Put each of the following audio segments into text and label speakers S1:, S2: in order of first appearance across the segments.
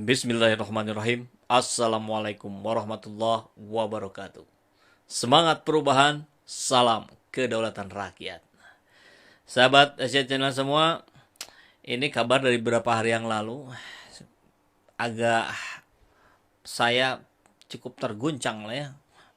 S1: Bismillahirrahmanirrahim. Assalamualaikum warahmatullahi wabarakatuh. Semangat perubahan, salam kedaulatan rakyat. Sahabat Asia Channel semua, ini kabar dari beberapa hari yang lalu. Agak saya cukup terguncang lah ya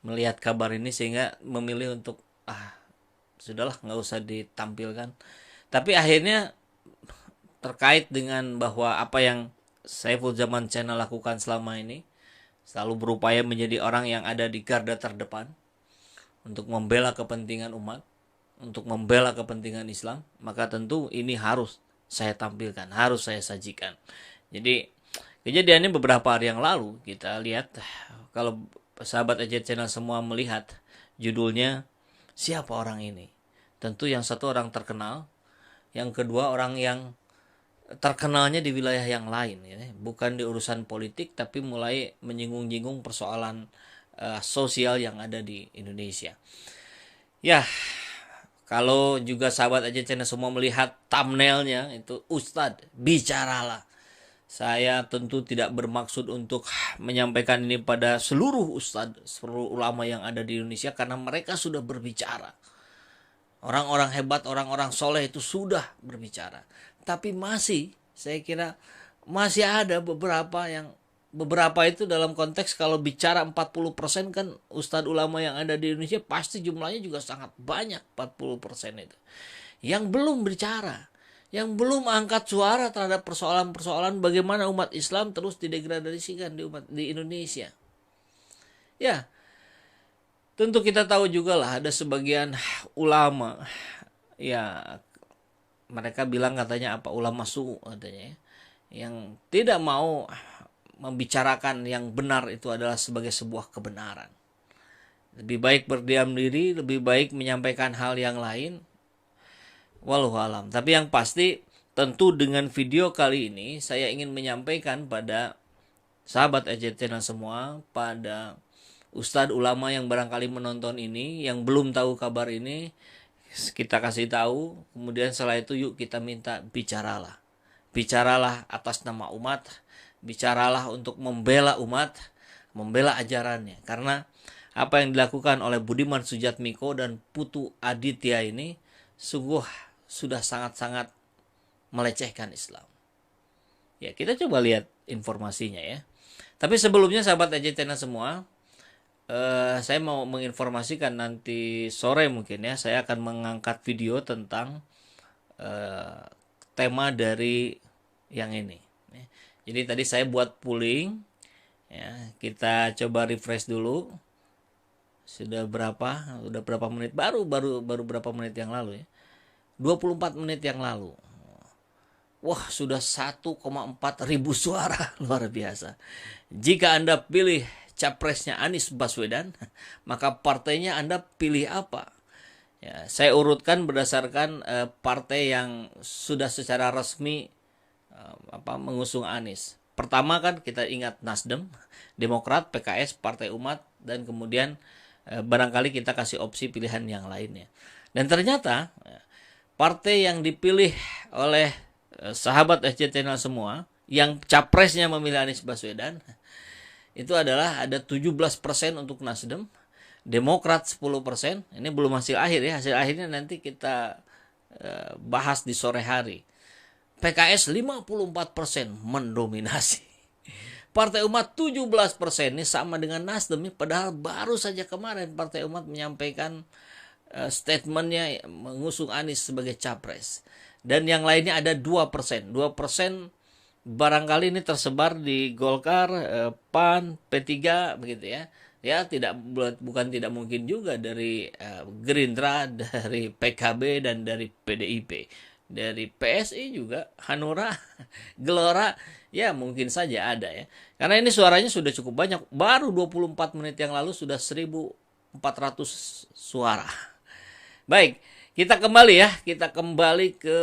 S1: melihat kabar ini, sehingga memilih untuk sudahlah, nggak usah ditampilkan. Tapi akhirnya terkait dengan bahwa apa yang Saiful Zaman Channel lakukan selama ini, selalu berupaya menjadi orang yang ada di garda terdepan untuk membela kepentingan umat, untuk membela kepentingan Islam, maka tentu ini harus saya tampilkan, harus saya sajikan. Jadi kejadiannya beberapa hari yang lalu, kita lihat, kalau sahabat Aja Channel semua melihat judulnya, siapa orang ini? Tentu yang satu orang terkenal, yang kedua orang yang terkenalnya di wilayah yang lain, ya. Bukan di urusan politik, tapi mulai menyinggung-nyinggung persoalan sosial yang ada di Indonesia. Ya, kalau juga sahabat Aja Channel semua melihat thumbnailnya itu, Ustadz bicaralah. Saya tentu tidak bermaksud untuk menyampaikan ini pada seluruh ustadz, seluruh ulama yang ada di Indonesia, karena mereka sudah berbicara. Orang-orang hebat, orang-orang soleh itu sudah berbicara. Tapi saya kira masih ada beberapa itu dalam konteks kalau bicara 40% kan ustadz ulama yang ada di Indonesia pasti jumlahnya juga sangat banyak, 40% itu. Yang belum bicara, yang belum angkat suara terhadap persoalan-persoalan bagaimana umat Islam terus didegradasikan di Indonesia. Ya, tentu kita tahu juga lah, ada sebagian ulama, ya mereka bilang katanya ulama su'u katanya, yang tidak mau membicarakan yang benar itu adalah sebagai sebuah kebenaran. Lebih baik berdiam diri, lebih baik menyampaikan hal yang lain. Wallahu alam. Tapi yang pasti, tentu dengan video kali ini saya ingin menyampaikan pada sahabat Aja Channel semua, pada ustadz ulama yang barangkali menonton ini, yang belum tahu kabar ini, kita kasih tahu. Kemudian setelah itu yuk kita minta bicaralah. Bicaralah atas nama umat, bicaralah untuk membela umat, membela ajarannya. Karena apa yang dilakukan oleh Budiman Sujatmiko dan Putu Aditya ini sungguh sudah sangat-sangat melecehkan Islam. Ya, kita coba lihat informasinya ya. Tapi sebelumnya sahabat Aja Channel semua, saya mau menginformasikan nanti sore mungkin ya, saya akan mengangkat video tentang tema dari yang ini. Jadi tadi saya buat polling, ya, kita coba refresh dulu. Sudah berapa menit? Baru berapa menit yang lalu ya? 24 menit yang lalu. Wah, sudah 1,4 ribu suara, luar biasa. Jika Anda pilih capresnya Anies Baswedan, maka partainya Anda pilih apa? Ya, saya urutkan berdasarkan partai yang sudah secara resmi mengusung Anies. Pertama kan kita ingat Nasdem, Demokrat, PKS, Partai Umat, dan kemudian barangkali kita kasih opsi pilihan yang lainnya. Dan ternyata partai yang dipilih oleh sahabat SC Channel semua, yang capresnya memilih Anies Baswedan, itu adalah ada 17% untuk Nasdem, Demokrat 10%. Ini belum hasil akhir ya, hasil akhirnya nanti kita bahas di sore hari. PKS 54% mendominasi. Partai Umat 17%, ini sama dengan Nasdem, padahal baru saja kemarin Partai Umat menyampaikan statementnya mengusung Anies sebagai capres. Dan yang lainnya ada 2%. 2% barangkali ini tersebar di Golkar, PAN, P3 begitu ya. Ya, bukan tidak mungkin juga dari Gerindra, dari PKB dan dari PDIP. Dari PSI juga, Hanura, Gelora, ya mungkin saja ada ya. Karena ini suaranya sudah cukup banyak. Baru 24 menit yang lalu sudah 1.400 suara. Baik, kita kembali ya. Kita kembali ke...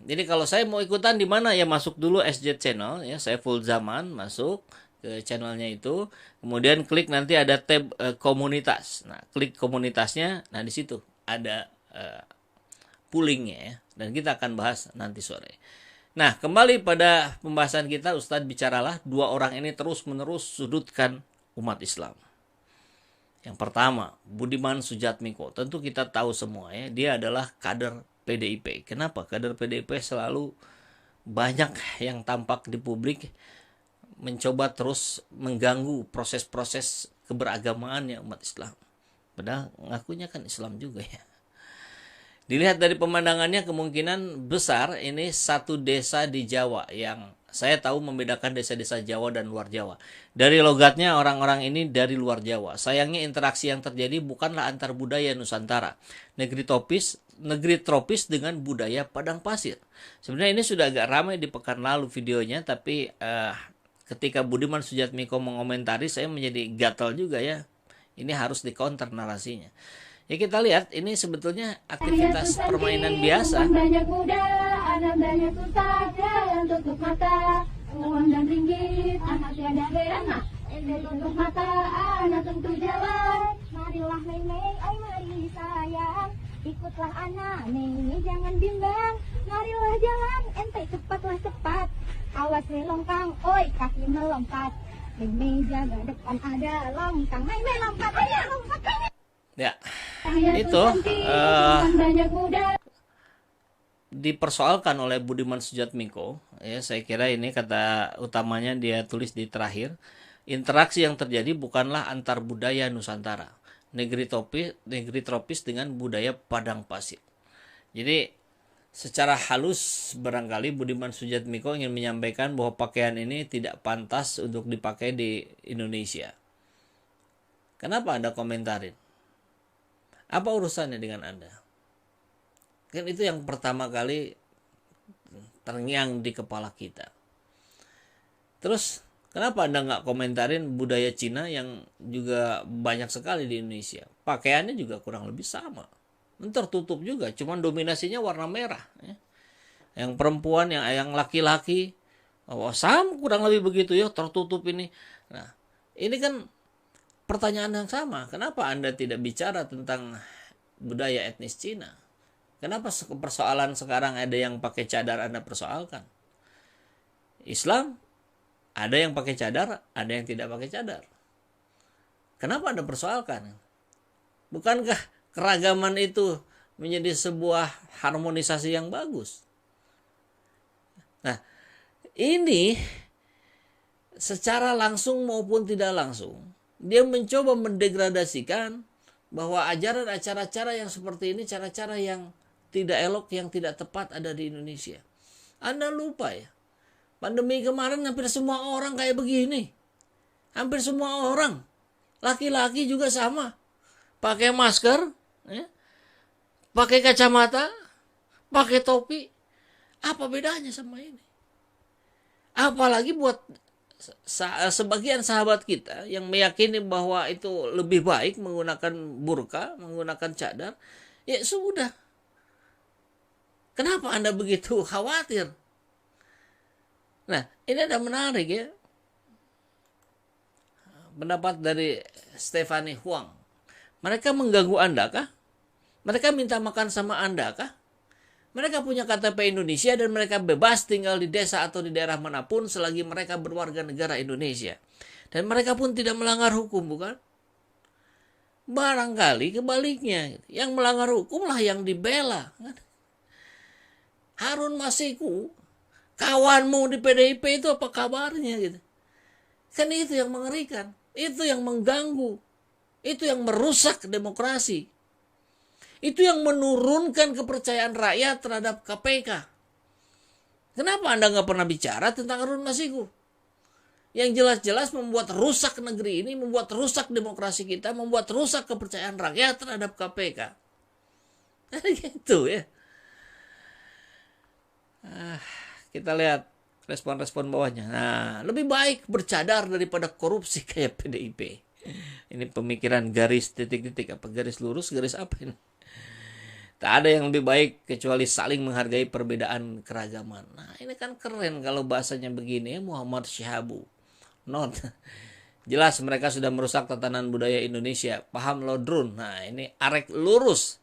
S1: Jadi kalau saya mau ikutan di mana ya, masuk dulu SJ Channel ya, Saiful Zaman, masuk ke channelnya itu, kemudian klik nanti ada tab komunitas. Nah, klik komunitasnya, nah di situ ada poolingnya ya, dan kita akan bahas nanti sore. Nah, kembali pada pembahasan kita, Ustadz bicaralah dua orang ini terus-menerus sudutkan umat Islam. Yang pertama, Budiman Sujatmiko. Tentu kita tahu semua ya, dia adalah kader PDIP. Kenapa? Kader PDIP selalu banyak yang tampak di publik mencoba terus mengganggu proses-proses keberagamaannya umat Islam. Padahal ngakunya kan Islam juga ya. Dilihat dari pemandangannya kemungkinan besar ini satu desa di Jawa yang saya tahu membedakan desa-desa Jawa dan luar Jawa. Dari logatnya orang-orang ini dari luar Jawa. Sayangnya interaksi yang terjadi bukanlah antar budaya Nusantara. Negeri tropis dengan budaya padang pasir. Sebenarnya ini sudah agak ramai di pekan lalu videonya, tapi ketika Budiman Sujatmiko mengomentari saya menjadi gatal juga ya. Ini harus dikonter narasinya. Ya kita lihat ini sebetulnya aktivitas permainan biasa.
S2: Banyak muda, anak banyak susah, yang tutup mata, uang dan ringgit, anak tiada beana, tutup mata, anak tentu jalan. Marilah nenek, ay mari sayang, ikutlah anak, nenek jangan bimbang. Marilah jalan, ente cepatlah cepat, awas melongkang, oi kaki melompat. Nenek jaga depan ada longkang, nenek lompat aja lompat.
S1: Ya, itu dipersoalkan oleh Budiman Sujatmiko. Ya, saya kira ini kata utamanya dia tulis di terakhir. Interaksi yang terjadi bukanlah antar budaya Nusantara, negeri tropis dengan budaya padang pasir. Jadi secara halus barangkali Budiman Sujatmiko ingin menyampaikan bahwa pakaian ini tidak pantas untuk dipakai di Indonesia. Kenapa Anda komentarin? Apa urusannya dengan Anda? Kan itu yang pertama kali terngiang di kepala kita. Terus kenapa Anda nggak komentarin budaya Cina yang juga banyak sekali di Indonesia? Pakaiannya juga kurang lebih sama. Tertutup juga, cuman dominasinya warna merah. Ya. Yang perempuan, yang laki-laki, sama kurang lebih begitu ya, tertutup ini. Nah, ini kan pertanyaan yang sama, kenapa Anda tidak bicara tentang budaya etnis Cina? Kenapa persoalan sekarang ada yang pakai cadar Anda persoalkan? Islam, ada yang pakai cadar, ada yang tidak pakai cadar. Kenapa Anda persoalkan? Bukankah keragaman itu menjadi sebuah harmonisasi yang bagus? Nah, ini secara langsung maupun tidak langsung, dia mencoba mendegradasikan bahwa ajaran cara-cara yang seperti ini, cara-cara yang tidak elok, yang tidak tepat ada di Indonesia. Anda lupa ya, pandemi kemarin hampir semua orang kayak begini. Hampir semua orang, laki-laki juga sama, pakai masker, ya, pakai kacamata, pakai topi. Apa bedanya sama ini? Apalagi buat sebagian sahabat kita yang meyakini bahwa itu lebih baik menggunakan burka, menggunakan cadar, ya sudah. Kenapa Anda begitu khawatir? Nah, ini ada menarik ya. Pendapat dari Stephanie Huang. Mereka mengganggu Anda kah? Mereka minta makan sama Anda kah? Mereka punya KTP Indonesia dan mereka bebas tinggal di desa atau di daerah manapun selagi mereka berwarga negara Indonesia. Dan mereka pun tidak melanggar hukum, bukan? Barangkali kebaliknya, yang melanggar hukum lah yang dibela. Harun Masiku, kawanmu di PDIP itu apa kabarnya gitu? Kan itu yang mengerikan, itu yang mengganggu, itu yang merusak demokrasi. Itu yang menurunkan kepercayaan rakyat terhadap KPK. Kenapa Anda nggak pernah bicara tentang Harun Masiku? Yang jelas-jelas membuat rusak negeri ini, membuat rusak demokrasi kita, membuat rusak kepercayaan rakyat terhadap KPK. Nah, gitu ya. Kita lihat respon-respon bawahnya. Nah, lebih baik bercadar daripada korupsi kayak PDIP. Ini pemikiran garis titik-titik, apa garis lurus, garis apa ini? Tak ada yang lebih baik kecuali saling menghargai perbedaan keragaman. Nah, ini kan keren kalau bahasanya begini ya, Muhammad Syahabu. Not. Jelas mereka sudah merusak tatanan budaya Indonesia. Paham Lodrun. Nah, ini arek lurus.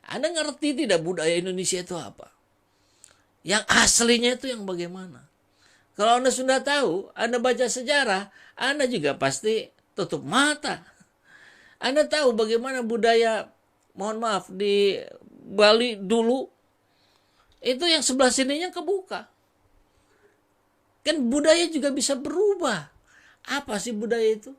S1: Anda ngerti tidak budaya Indonesia itu apa? Yang aslinya itu yang bagaimana? Kalau Anda sudah tahu, Anda baca sejarah, Anda juga pasti tutup mata. Anda tahu bagaimana budaya, mohon maaf, di Bali dulu, itu yang sebelah sininya kebuka. Kan budaya juga bisa berubah. Apa sih budaya itu?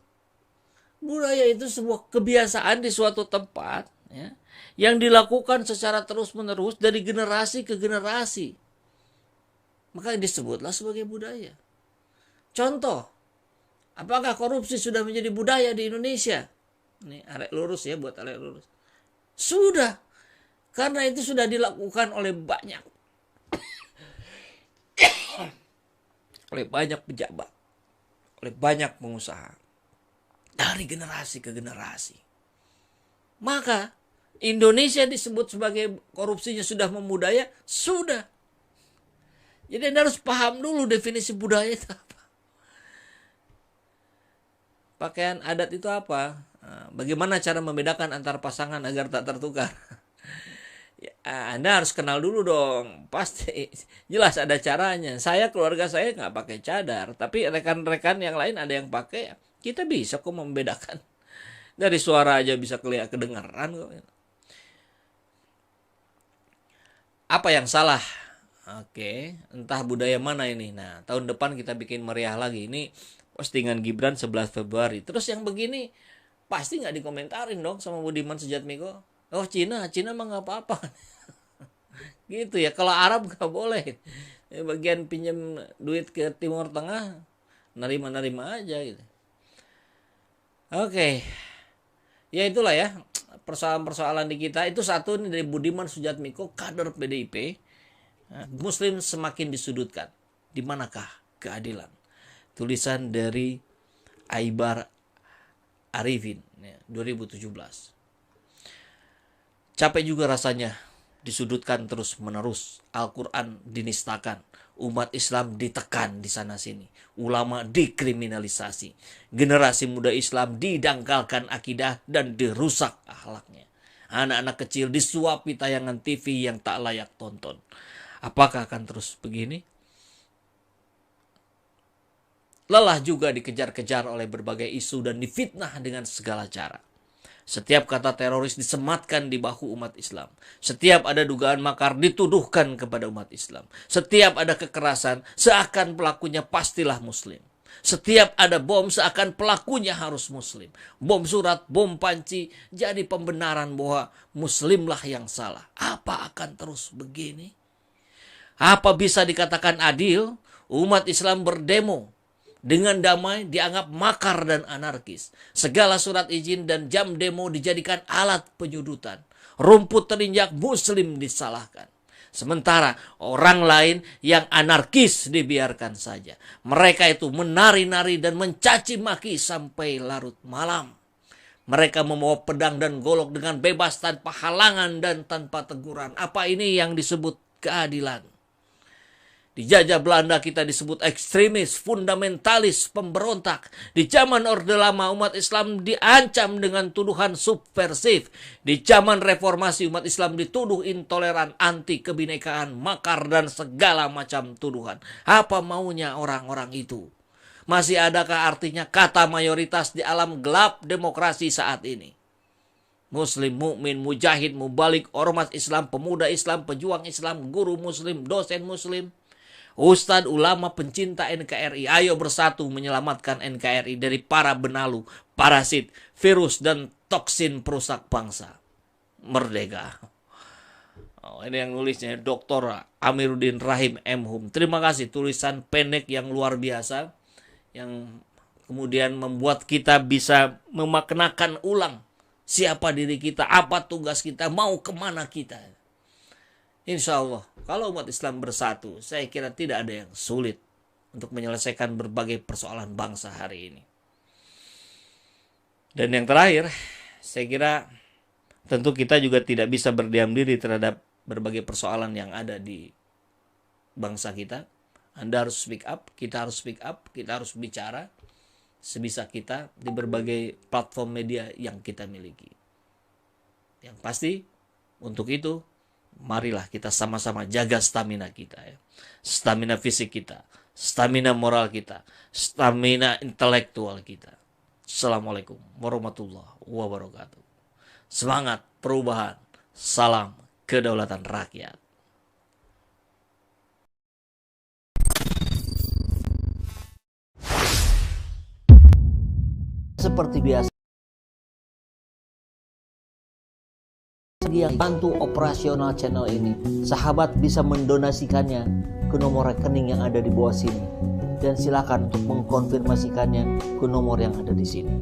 S1: Budaya itu sebuah kebiasaan di suatu tempat, ya, yang dilakukan secara terus-menerus dari generasi ke generasi. Maka disebutlah sebagai budaya. Contoh, apakah korupsi sudah menjadi budaya di Indonesia? Ini arek lurus ya, buat arek lurus. Sudah. Karena itu sudah dilakukan oleh banyak pejabat, oleh banyak pengusaha, dari generasi ke generasi. Maka Indonesia disebut sebagai korupsinya sudah membudaya, sudah. Jadi Anda harus paham dulu definisi budaya itu apa. Pakaian adat itu apa? Bagaimana cara membedakan antar pasangan agar tak tertukar? Ya, Anda harus kenal dulu dong. Pasti jelas ada caranya. Keluarga saya nggak pakai cadar, tapi rekan-rekan yang lain ada yang pakai. Kita bisa kok membedakan. Dari suara aja bisa kedengaran kok. Apa yang salah? Oke, entah budaya mana ini. Nah, tahun depan kita bikin meriah lagi. Ini postingan Gibran 11 Februari. Terus yang begini pasti nggak dikomentarin dong sama Budiman Sujatmiko. Oh, Cina mah nggak apa-apa. Gitu ya. Kalau Arab nggak boleh. Bagian pinjam duit ke Timur Tengah, nerima-nerima aja gitu. Oke. Ya itulah ya. Persoalan-persoalan di kita. Itu satu nih dari Budiman Sujatmiko, kader PDIP. Muslim semakin disudutkan. Di manakah keadilan? Tulisan dari Aibar Arifin, 2017. Capek juga rasanya disudutkan terus-menerus. Al-Quran dinistakan. Umat Islam ditekan di sana-sini. Ulama dikriminalisasi. Generasi muda Islam didangkalkan akidah dan dirusak akhlaknya. Anak-anak kecil disuapi tayangan TV yang tak layak tonton. Apakah akan terus begini? Lelah juga dikejar-kejar oleh berbagai isu dan difitnah dengan segala cara. Setiap kata teroris disematkan di bahu umat Islam. Setiap ada dugaan makar dituduhkan kepada umat Islam. Setiap ada kekerasan seakan pelakunya pastilah Muslim. Setiap ada bom seakan pelakunya harus Muslim. Bom surat, bom panci jadi pembenaran bahwa Muslimlah yang salah. Apa akan terus begini? Apa bisa dikatakan adil? Umat Islam berdemo dengan damai dianggap makar dan anarkis. Segala surat izin dan jam demo dijadikan alat penyudutan. Rumput terinjak Muslim disalahkan. Sementara orang lain yang anarkis dibiarkan saja. Mereka itu menari-nari dan mencaci maki sampai larut malam. Mereka membawa pedang dan golok dengan bebas tanpa halangan dan tanpa teguran. Apa ini yang disebut keadilan? Dijajah Belanda kita disebut ekstremis, fundamentalis, pemberontak. Di zaman Orde Lama umat Islam diancam dengan tuduhan subversif. Di zaman reformasi umat Islam dituduh intoleran, anti kebinekaan, makar dan segala macam tuduhan. Apa maunya orang-orang itu? Masih adakah artinya kata mayoritas di alam gelap demokrasi saat ini? Muslim, mukmin, mujahid, mubalik, ormas Islam, pemuda Islam, pejuang Islam, guru Muslim, dosen Muslim, Ustadz, ulama, pencinta NKRI, ayo bersatu menyelamatkan NKRI dari para benalu, parasit, virus, dan toksin perusak bangsa. Merdeka. Oh, ini yang nulisnya Dr. Amiruddin Rahim M.Hum. Terima kasih, tulisan pendek yang luar biasa, yang kemudian membuat kita bisa memaknakan ulang siapa diri kita, apa tugas kita, mau kemana kita. Insya Allah, kalau umat Islam bersatu, saya kira tidak ada yang sulit untuk menyelesaikan berbagai persoalan bangsa hari ini. Dan yang terakhir, saya kira tentu kita juga tidak bisa berdiam diri terhadap berbagai persoalan yang ada di bangsa kita. Anda harus speak up, kita harus speak up, kita harus bicara sebisa kita di berbagai platform media yang kita miliki. Yang pasti, untuk itu, marilah kita sama-sama jaga stamina kita ya. Stamina fisik kita, stamina moral kita, stamina intelektual kita. Assalamualaikum warahmatullahi wabarakatuh. Semangat perubahan, salam kedaulatan rakyat.
S3: Seperti biasa, yang bantu operasional channel ini, sahabat bisa mendonasikannya ke nomor rekening yang ada di bawah sini, dan silakan untuk mengkonfirmasikannya ke nomor yang ada di sini.